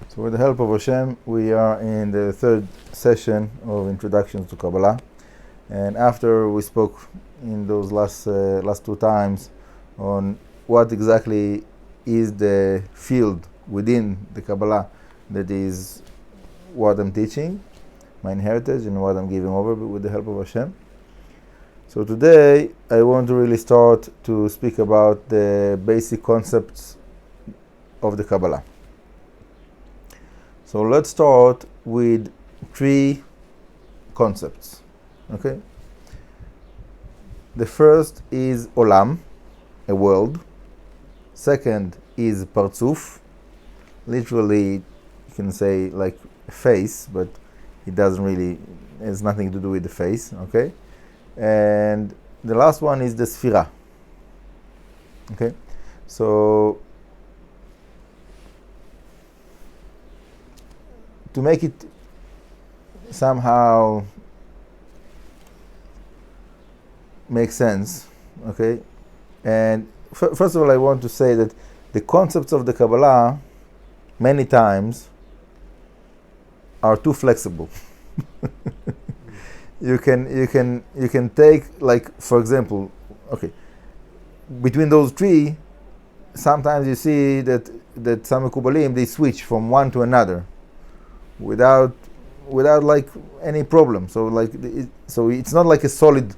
So with the help of Hashem, we are in the third session of Introductions to Kabbalah. And after we spoke in those last two times on what exactly is the field within the Kabbalah that is what I'm teaching, my heritage, and what I'm giving over with the help of Hashem. So today I want to really start to speak about the basic concepts of the Kabbalah. So let's start with three concepts. Okay? The first is Olam, a world. Second is Partzuf. Literally, you can say like a face, but it doesn't really, it has nothing to do with the face. Okay? And the last one is the Sefirah. Okay? So to make it somehow make sense, okay? And first of all, I want to say that the concepts of the Kabbalah many times are too flexible. You can take, like, for example, okay, between those three, sometimes you see that some Kabbalistic they switch from one to another without like any problem. So like so it's not like a solid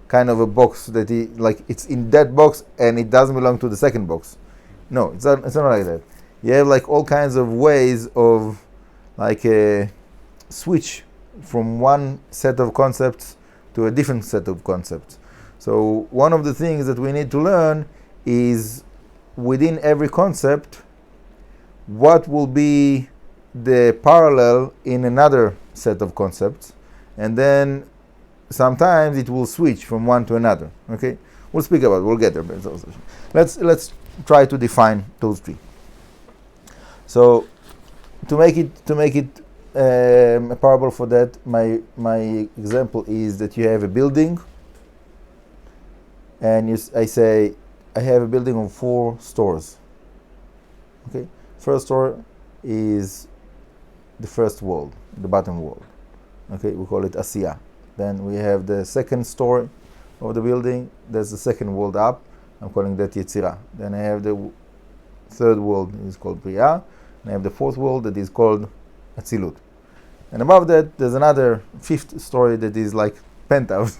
kind of a box that like it's in that box and it doesn't belong to the second box. No, it's not like that. You have like all kinds of ways of like a switch from one set of concepts to a different set of concepts. So one of the things that we need to learn is within every concept what will be the parallel in another set of concepts, and then sometimes it will switch from one to another. Okay, we'll speak about it. We'll get there. Let's try to define those three. So to make it a parable for that, my example is that you have a building, and I say I have a building of 4 stores. Okay, first store is the first world, the bottom world. Okay, we call it Asiyah. Then we have the second story of the building. That's the second world up. I'm calling that Yetzirah. Then I have the third world, is called Bria. And I have the fourth world that is called Atzilut. And above that, there's another 5th story that is like penthouse.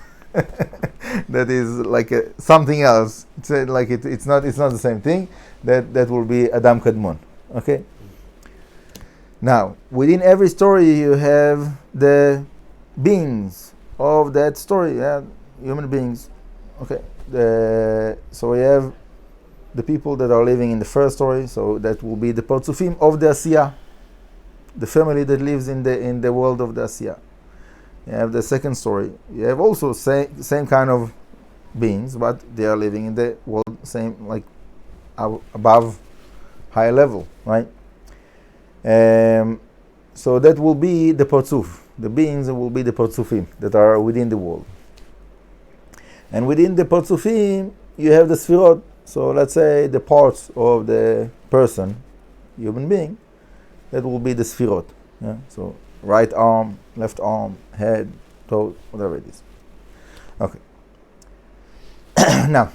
That is like something else. It's not the same thing. That will be Adam Kadmon. Okay. Now, within every story, you have the beings of that story, human beings. Okay, so we have the people that are living in the first story, so that will be the Partzufim of the Asiyah, the family that lives in the world of the Asiyah. You have the second story. You have also same kind of beings, but they are living in the world same like above higher level, right? So that will be the Partzuf. The beings will be the Partzufim that are within the world. And within the Partzufim, you have the Sefirot. So let's say the parts of the person, human being, that will be the Sefirot. Yeah? So right arm, left arm, head, toe, whatever it is. Okay. Now,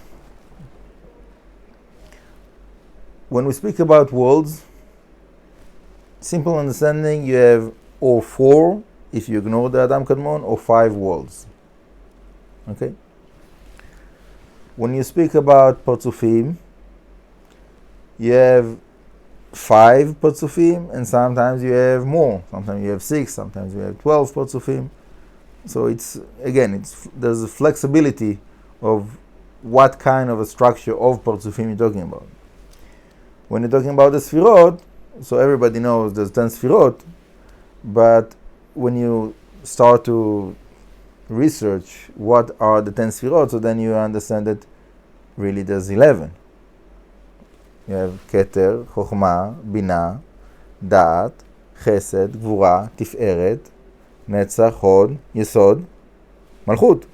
when we speak about worlds, simple understanding, you have or 4 if you ignore the Adam Kadmon, or 5 worlds. Okay? When you speak about Partzufim, you have 5 Partzufim, and sometimes you have more. Sometimes you have 6, sometimes you have 12 Partzufim. So there's a flexibility of what kind of a structure of Partzufim you're talking about. When you're talking about the Sefirot, so everybody knows there's 10 Sefirot, but when you start to research what are the 10 Sefirot, so then you understand that really there's 11. You have Keter, Chokhmah, Binah, Da'at, Chesed, Gvura, Tiferet, Netzach, Hod, Yesod, Malchut.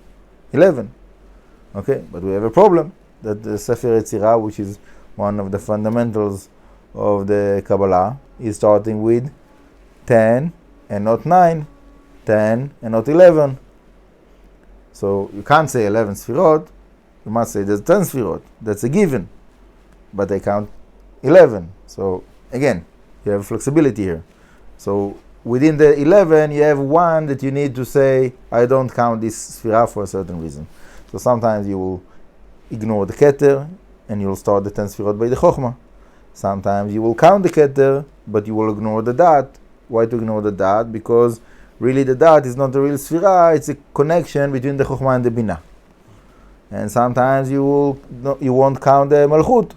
11. Okay, but we have a problem that the Sefer Yetzirah, which is one of the fundamentals of the Kabbalah is starting with 10 and not 9, 10 and not 11. So you can't say 11 Sefirot, you must say there's 10 Sefirot. That's a given. But I count 11. So again, you have flexibility here. So within the 11, you have one that you need to say, I don't count this Sefirah for a certain reason. So sometimes you will ignore the Keter and you will start the 10 Sefirot by the Chokhmah. Sometimes you will count the Keter, but you will ignore the Dat. Why to ignore the Dat? Because really the Dat is not the real Sefirah, it's a connection between the Chokhmah and the Binah. And sometimes you won't count the Malchut.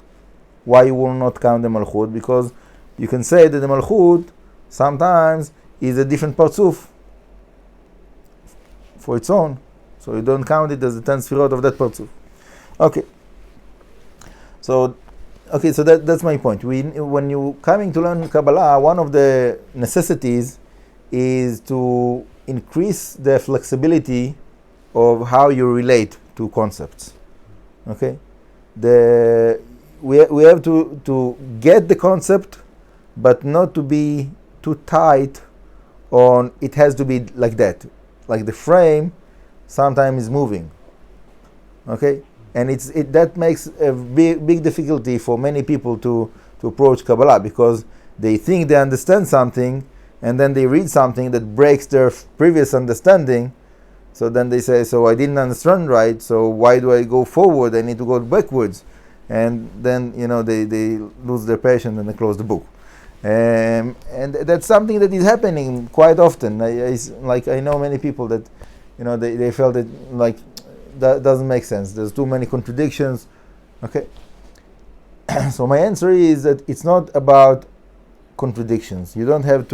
Why you will not count the Malchut? Because you can say that the Malchut sometimes is a different Partzuf for its own. So you don't count it as the 10 Sefirot of that Partzuf. Okay. So that's my point. When you're coming to learn Kabbalah, one of the necessities is to increase the flexibility of how you relate to concepts. Okay? We have to get the concept, but not to be too tight on it has to be like that. Like the frame sometimes is moving. Okay? And that makes a big difficulty for many people to approach Kabbalah, because they think they understand something and then they read something that breaks their previous understanding. So then they say, so I didn't understand right, so why do I go forward? I need to go backwards. And then, they lose their patience and they close the book. And that's something that is happening quite often. I know many people that, they felt that like that doesn't make sense. There's too many contradictions. Okay. So my answer is that it's not about contradictions. You don't have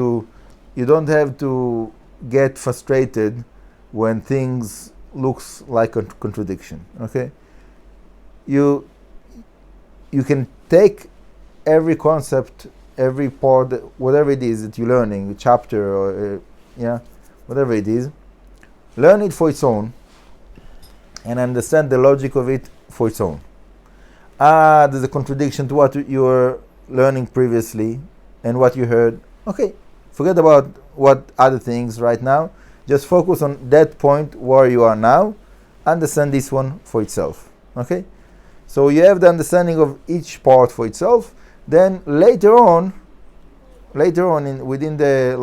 to get frustrated when things looks like a contradiction. Okay. You can take every concept, every part, whatever it is that you're learning, a chapter or whatever it is, learn it for its own and understand the logic of it for its own. There's a contradiction to what you were learning previously and what you heard. Okay, forget about what other things right now. Just focus on that point where you are now. Understand this one for itself. Okay? So you have the understanding of each part for itself. Then later on within the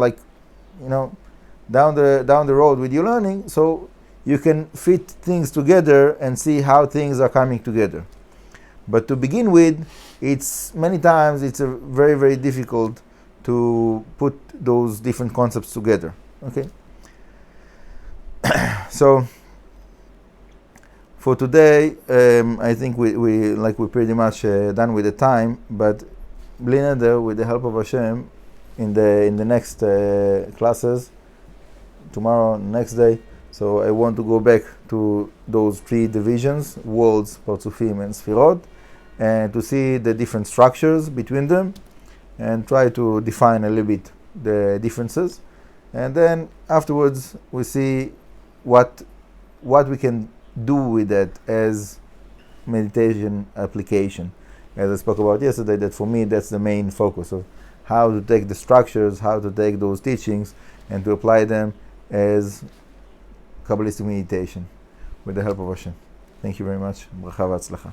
down the road with your learning, so you can fit things together and see how things are coming together. But to begin with, many times it's a very, very difficult to put those different concepts together. Okay. So for today, I think we're pretty much done with the time. But bli neder, with the help of Hashem, in the next classes, tomorrow, next day. So I want to go back to those three divisions: worlds, Partzufim, and Sefirot, and to see the different structures between them, and try to define a little bit the differences. And then afterwards, we see what we can do with that as meditation application. As I spoke about yesterday, that for me, that's the main focus of how to take the structures, how to take those teachings, and to apply them as Kabbalistic meditation with the help of Hashem. Thank you very much. Bracha v'atzlacha.